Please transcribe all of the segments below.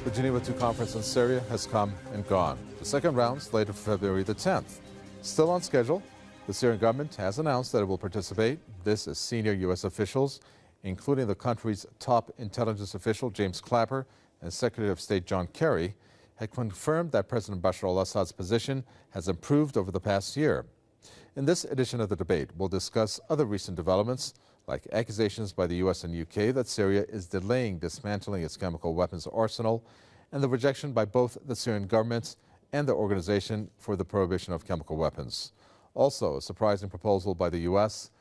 The Geneva II conference on Syria has come and gone. The second round slated for February the 10th. Still on schedule, the Syrian government has announced that it will participate. This as senior U.S. officials, including the country's top intelligence official, James Clapper, and Secretary of State John Kerry, had confirmed that President Bashar al-Assad's position has improved over the past year. In this edition of the debate, we'll discuss other recent developments, like accusations by the U.S. and U.K. that Syria is delaying dismantling its chemical weapons arsenal, and the rejection by both the Syrian government and the Organization for the Prohibition of Chemical Weapons. Also, a surprising proposal by the U.S.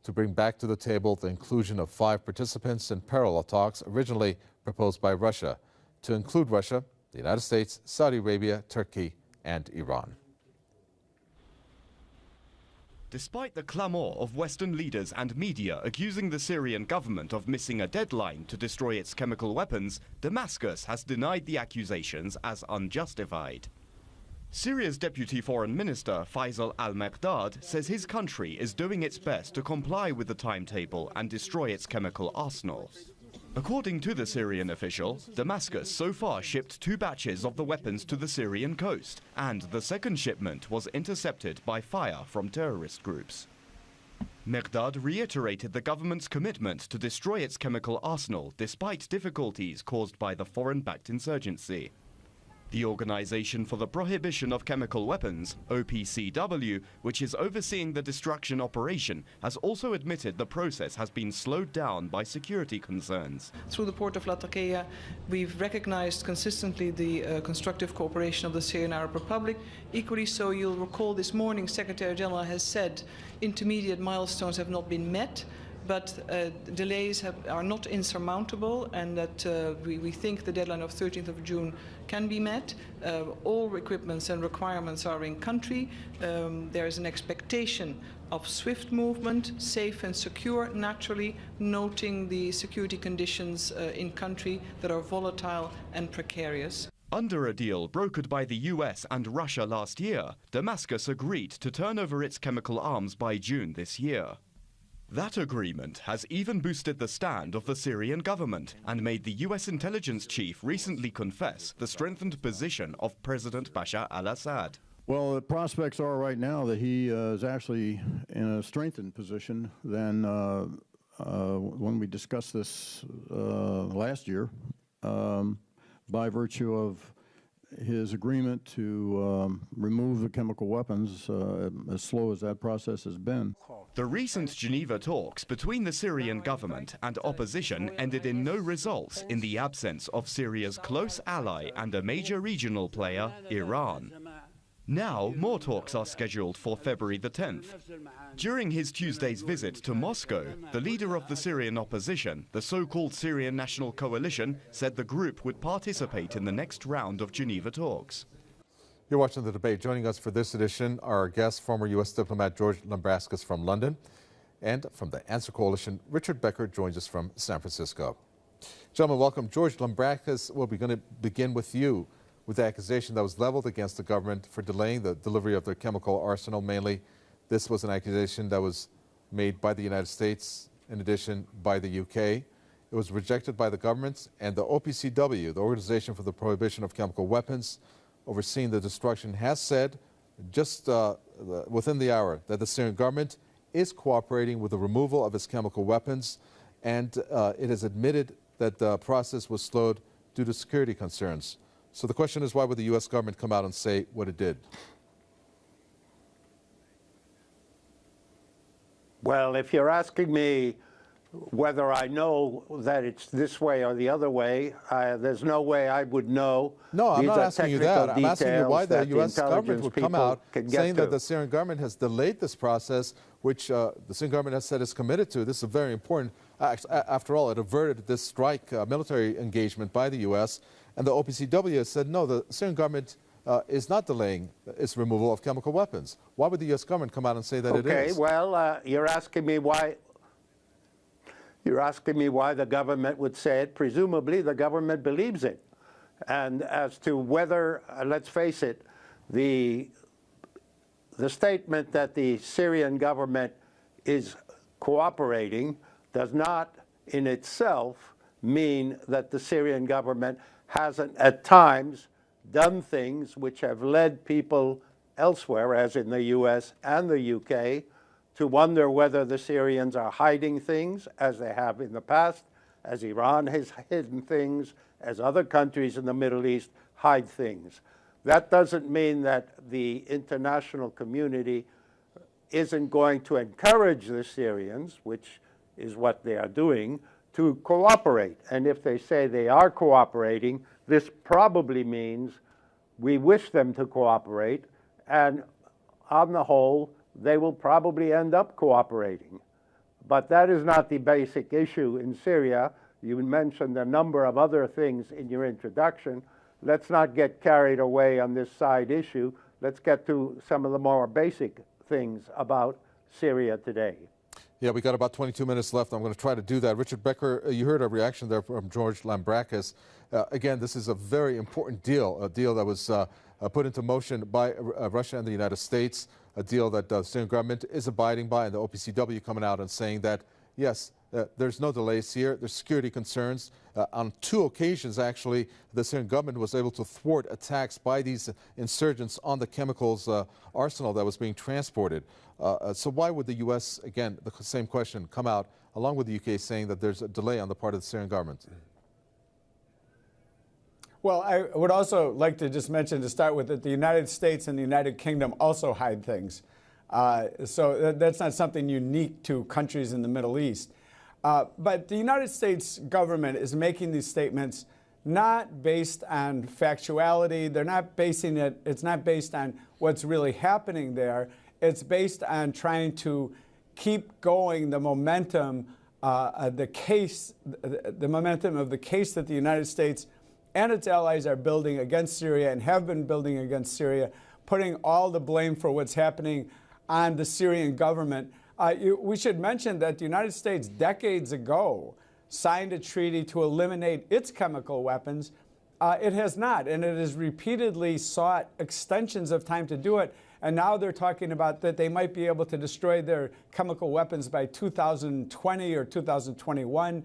to bring back to the table the inclusion of 5 participants in parallel talks originally proposed by Russia, to include Russia, the United States, Saudi Arabia, Turkey, and Iran. Despite the clamor of Western leaders and media accusing the Syrian government of missing a deadline to destroy its chemical weapons, Damascus has denied the accusations as unjustified. Syria's Deputy Foreign Minister Faisal al-Maqdad says his country is doing its best to comply with the timetable and destroy its chemical arsenal. According to the Syrian official, Damascus so far shipped 2 batches of the weapons to the Syrian coast, and the second shipment was intercepted by fire from terrorist groups. Maqdad reiterated the government's commitment to destroy its chemical arsenal despite difficulties caused by the foreign-backed insurgency. The Organization for the Prohibition of Chemical Weapons, OPCW, which is overseeing the destruction operation, has also admitted the process has been slowed down by security concerns. Through the port of Latakia, we've recognized consistently the constructive cooperation of the Syrian Arab Republic. Equally so, you'll recall this morning, Secretary General has said intermediate milestones have not been met, but delays are not insurmountable, and that we think the deadline of 13th of June can be met. All equipments and requirements are in country. There is an expectation of swift movement, safe and secure, naturally, noting the security conditions in country that are volatile and precarious. Under a deal brokered by the US and Russia last year, Damascus agreed to turn over its chemical arms by June this year. That agreement has even boosted the stand of the Syrian government and made the US intelligence chief recently confess the strengthened position of President Bashar al-Assad. Well, the prospects are right now that he is actually in a strengthened position than when we discussed this last year, by virtue of his agreement to remove the chemical weapons, as slow as that process has been. The recent Geneva talks between the Syrian government and opposition ended in no results in the absence of Syria's close ally and a major regional player, Iran. Now, more talks are scheduled for February the 10th. During his Tuesday's visit to Moscow, the leader of the Syrian opposition, the so-called Syrian National Coalition, said the group would participate in the next round of Geneva talks. You're watching the debate. Joining us for this edition are our guest, former U.S. diplomat George Lambrascus from London, and from the Answer Coalition, Richard Becker joins us from San Francisco. Gentlemen, welcome. George Lambrascus, we're going to begin with you, with the accusation that was leveled against the government for delaying the delivery of their chemical arsenal. Mainly, this was an accusation that was made by the United States, in addition by the UK. It was rejected by the government, and the OPCW, the Organization for the Prohibition of Chemical Weapons, overseeing the destruction, has said just within the hour that the Syrian government is cooperating with the removal of its chemical weapons, and it has admitted that the process was slowed due to security concerns. So the question is, why would the U.S. government come out and say what it did? Well, if you're asking me whether I know that it's this way or the other way, there's no way I would know. No, I'm not asking you that. I'm asking you why the U.S. government would come out saying that the Syrian government has delayed this process, which the Syrian government has said is committed to. This is very important. After all, it averted this strike, military engagement by the U.S., and the OPCW has said, no, the Syrian government is not delaying its removal of chemical weapons. Why would the U.S. government come out and say that it is? Okay, well, you're asking me why the government would say it. Presumably, the government believes it. And as to whether, let's face it, the statement that the Syrian government is cooperating does not in itself mean that the Syrian government hasn't at times done things which have led people elsewhere, as in the US and the UK, to wonder whether the Syrians are hiding things, as they have in the past, as Iran has hidden things, as other countries in the Middle East hide things. That doesn't mean that the international community isn't going to encourage the Syrians, which is what they are doing, to cooperate. And if they say they are cooperating, this probably means we wish them to cooperate, and on the whole, they will probably end up cooperating. But that is not the basic issue in Syria. You mentioned a number of other things in your introduction. Let's not get carried away on this side issue. Let's get to some of the more basic things about Syria today. Yeah, we got about 22 minutes left. I'm going to try to do that. Richard Becker, you heard a reaction there from George Lambrakis. Again, this is a very important deal, a deal that was put into motion by Russia and the United States, a deal that the Syrian government is abiding by, and the OPCW coming out and saying that, yes, there's no delays here. There's security concerns. On 2 occasions, actually, the Syrian government was able to thwart attacks by these insurgents on the chemicals arsenal that was being transported. So why would the U.S., again, the same question, come out along with the UK saying that there's a delay on the part of the Syrian government? Well, I would also like to just mention to start with that the United States and the United Kingdom also hide things. So that's not something unique to countries in the Middle East. But the United States government is making these statements not based on factuality. They're not basing it, it's not based on what's really happening there. It's based on trying to keep going the momentum, the momentum of the case that the United States and its allies are building against Syria and have been building against Syria, putting all the blame for what's happening on the Syrian government. We should mention that the United States decades ago signed a treaty to eliminate its chemical weapons. It has not, and it has repeatedly sought extensions of time to do it. And now they're talking about that they might be able to destroy their chemical weapons by 2020 or 2021.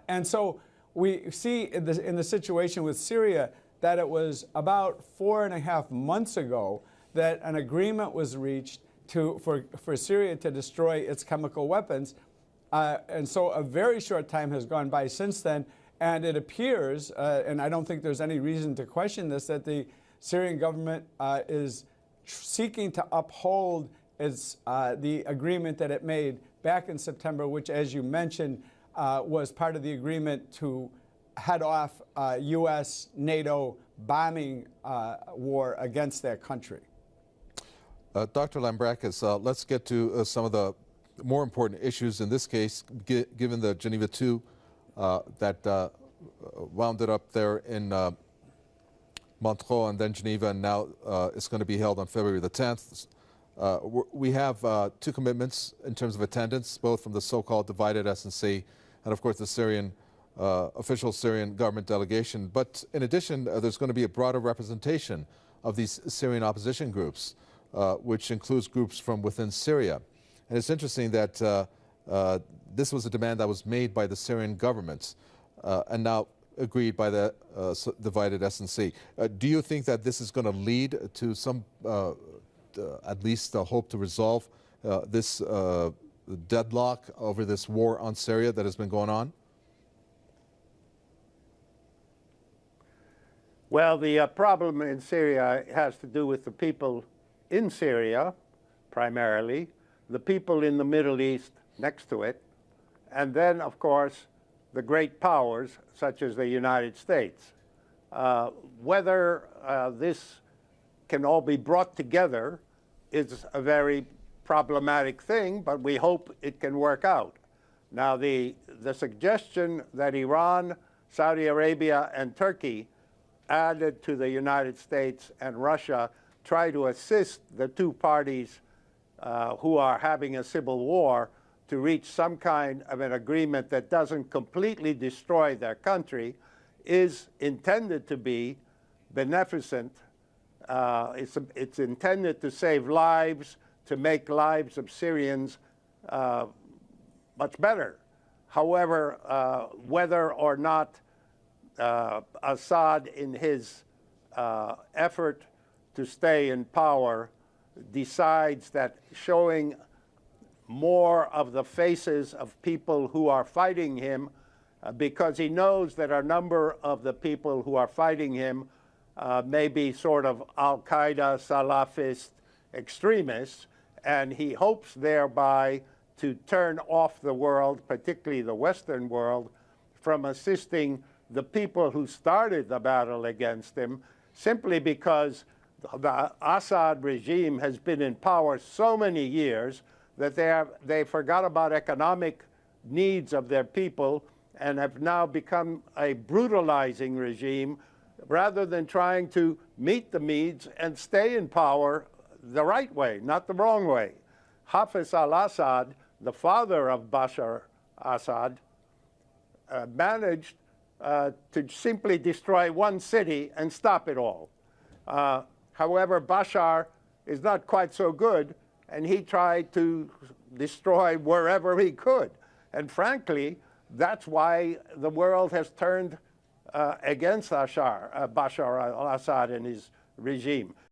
And so we see in the situation with Syria that it was about 4.5 months ago that an agreement was reached for Syria to destroy its chemical weapons. And so a very short time has gone by since then, and it appears, and I don't think there's any reason to question this, that the Syrian government is seeking to uphold the agreement that it made back in September, which, as you mentioned, was part of the agreement to head off U.S. NATO bombing war against that country. Dr. Lambrakis, let's get to some of the more important issues in this case, given the Geneva II that wound it up there in Montreux and then Geneva, and now it's going to be held on February the 10th. We have 2 commitments in terms of attendance, both from the so-called divided SNC and, of course, the Syrian official Syrian government delegation. But in addition, there's going to be a broader representation of these Syrian opposition groups, which includes groups from within Syria. And it's interesting that this was a demand that was made by the Syrian government and now agreed by the divided SNC. Do you think that this is going to lead to some, at least hope to resolve this deadlock over this war on Syria that has been going on? Well, the problem in Syria has to do with the people in Syria, primarily, the people in the Middle East next to it, and then, of course, the great powers, such as the United States. Whether this can all be brought together is a very problematic thing, but we hope it can work out. Now, the suggestion that Iran, Saudi Arabia, and Turkey added to the United States and Russia try to assist the 2 parties who are having a civil war to reach some kind of an agreement that doesn't completely destroy their country is intended to be beneficent. It's intended to save lives, to make lives of Syrians much better. However, whether or not Assad, in his effort to stay in power, decides that showing more of the faces of people who are fighting him, because he knows that a number of the people who are fighting him may be sort of Al-Qaeda, Salafist extremists, and he hopes thereby to turn off the world, particularly the Western world, from assisting the people who started the battle against him, simply because the Assad regime has been in power so many years that they forgot about economic needs of their people and have now become a brutalizing regime rather than trying to meet the needs and stay in power the right way, not the wrong way. Hafez al-Assad, the father of Bashar Assad, managed to simply destroy one city and stop it all. However, Bashar is not quite so good, and he tried to destroy wherever he could. And frankly, that's why the world has turned against Bashar al-Assad and his regime.